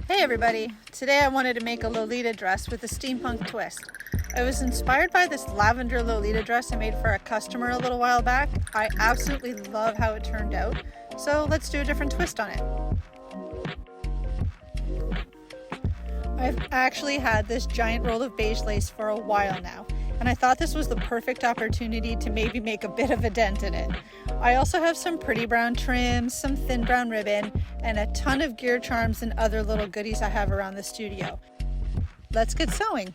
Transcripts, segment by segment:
Hey everybody! Today I wanted to make a Lolita dress with a steampunk twist. I was inspired by this lavender Lolita dress I made for a customer a little while back. I absolutely love how it turned out, so let's do a different twist on it. I've actually had this giant roll of beige lace for a while now, and I thought this was the perfect opportunity to maybe make a bit of a dent in it. I also have some pretty brown trims, some thin brown ribbon, and a ton of gear charms and other little goodies I have around the studio. Let's get sewing.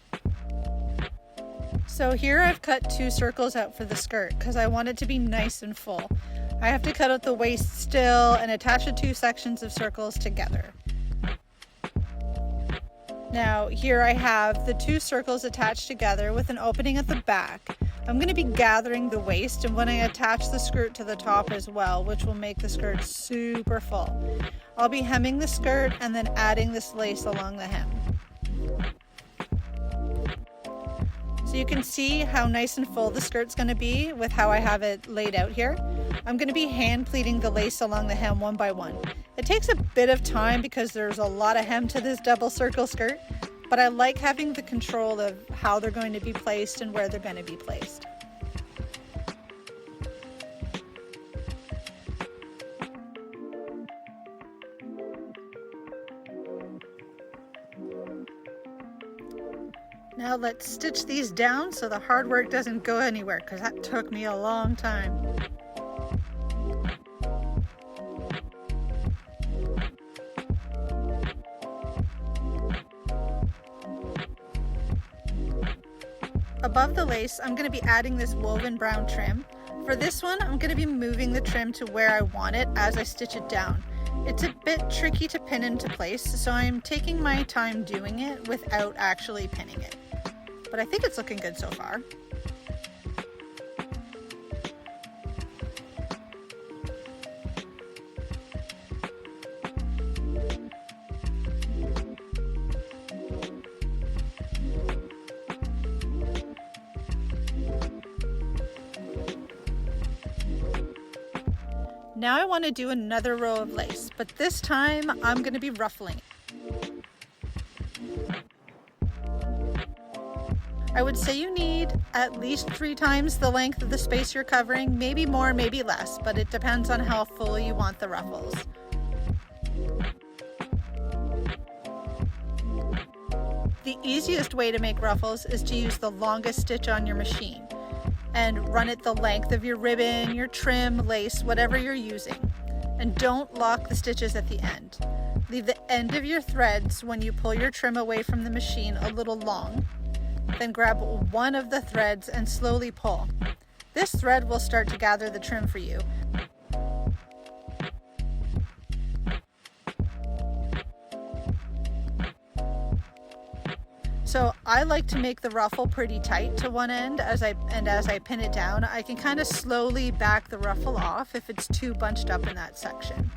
So here I've cut 2 circles out for the skirt because I want it to be nice and full. I have to cut out the waist still and attach the 2 sections of circles together. Now here I have the 2 circles attached together with an opening at the back. I'm going to be gathering the waist and when I attach the skirt to the top as well, which will make the skirt super full. I'll be hemming the skirt and then adding this lace along the hem. So you can see how nice and full the skirt's going to be with how I have it laid out here. I'm going to be hand pleating the lace along the hem one by one. It takes a bit of time because there's a lot of hem to this double circle skirt, but I like having the control of how they're going to be placed and where they're going to be placed. Now let's stitch these down so the hard work doesn't go anywhere, because that took me a long time. Above the lace, I'm going to be adding this woven brown trim. For this one, I'm going to be moving the trim to where I want it as I stitch it down. It's a bit tricky to pin into place, so I'm taking my time doing it without actually pinning it. But I think it's looking good so far. Now I want to do another row of lace, but this time I'm going to be ruffling it. I would say you need at least 3 times the length of the space you're covering, maybe more, maybe less, but it depends on how full you want the ruffles. The easiest way to make ruffles is to use the longest stitch on your machine and run it the length of your ribbon, your trim, lace, whatever you're using. And don't lock the stitches at the end. Leave the end of your threads when you pull your trim away from the machine a little long. Then grab one of the threads and slowly pull. This thread will start to gather the trim for you. So I like to make the ruffle pretty tight to one end as I pin it down. I can kind of slowly back the ruffle off if it's too bunched up in that section.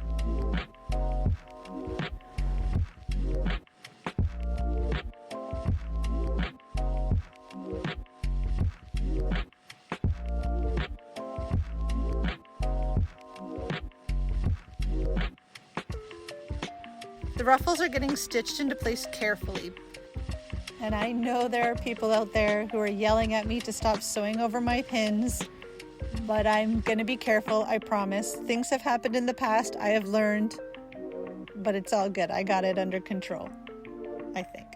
The ruffles are getting stitched into place carefully. And I know there are people out there who are yelling at me to stop sewing over my pins, but I'm gonna be careful, I promise. Things have happened in the past, I have learned, but it's all good. I got it under control, I think.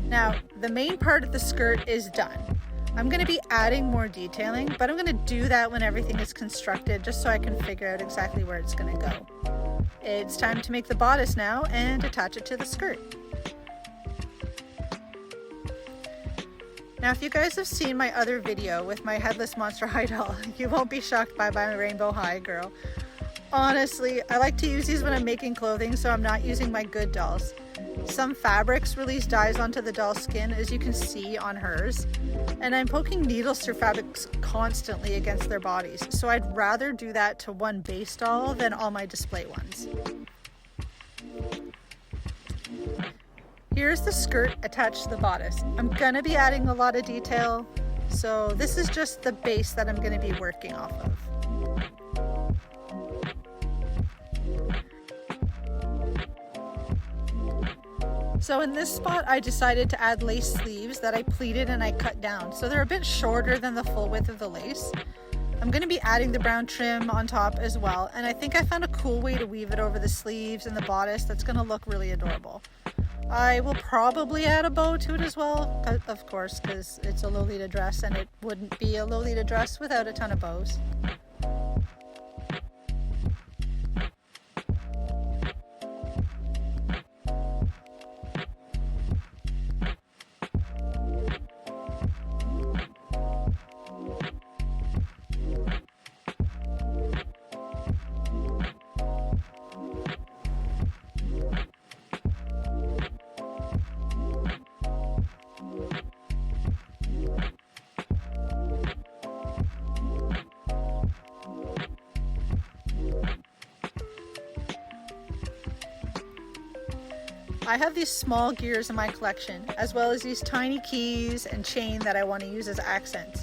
Now, the main part of the skirt is done. I'm going to be adding more detailing, but I'm going to do that when everything is constructed, just so I can figure out exactly where it's going to go. It's time to make the bodice now and attach it to the skirt. Now, if you guys have seen my other video with my headless monster high doll, you won't be shocked by my rainbow high girl. Honestly, I like to use these when I'm making clothing, so I'm not using my good dolls. Some fabrics release dyes onto the doll's skin, as you can see on hers, and I'm poking needles through fabrics constantly against their bodies, so I'd rather do that to one base doll than all my display ones. Here's the skirt attached to the bodice. I'm gonna be adding a lot of detail, so this is just the base that I'm gonna be working off of. So in this spot, I decided to add lace sleeves that I pleated and I cut down. So they're a bit shorter than the full width of the lace. I'm going to be adding the brown trim on top as well. And I think I found a cool way to weave it over the sleeves and the bodice that's going to look really adorable. I will probably add a bow to it as well, of course, because it's a Lolita dress and it wouldn't be a Lolita dress without a ton of bows. I have these small gears in my collection, as well as these tiny keys and chain that I want to use as accents.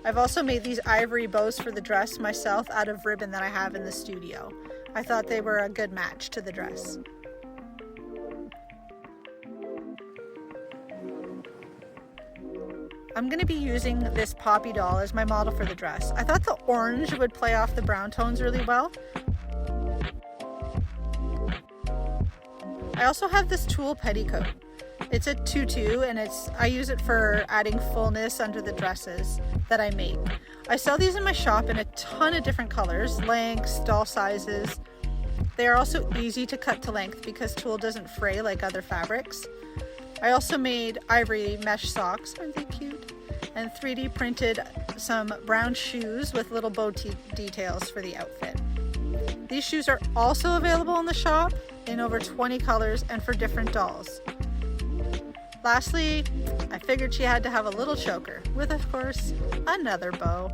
I've also made these ivory bows for the dress myself out of ribbon that I have in the studio. I thought they were a good match to the dress. I'm going to be using this Poppy doll as my model for the dress. I thought the orange would play off the brown tones really well. I also have this tulle petticoat. It's a tutu and I use it for adding fullness under the dresses that I make. I sell these in my shop in a ton of different colors, lengths, doll sizes. They are also easy to cut to length because tulle doesn't fray like other fabrics. I also made ivory mesh socks, aren't they cute? And 3D printed some brown shoes with little bow details for the outfit. These shoes are also available in the shop in over 20 colors and for different dolls. Lastly, I figured she had to have a little choker with, of course, another bow.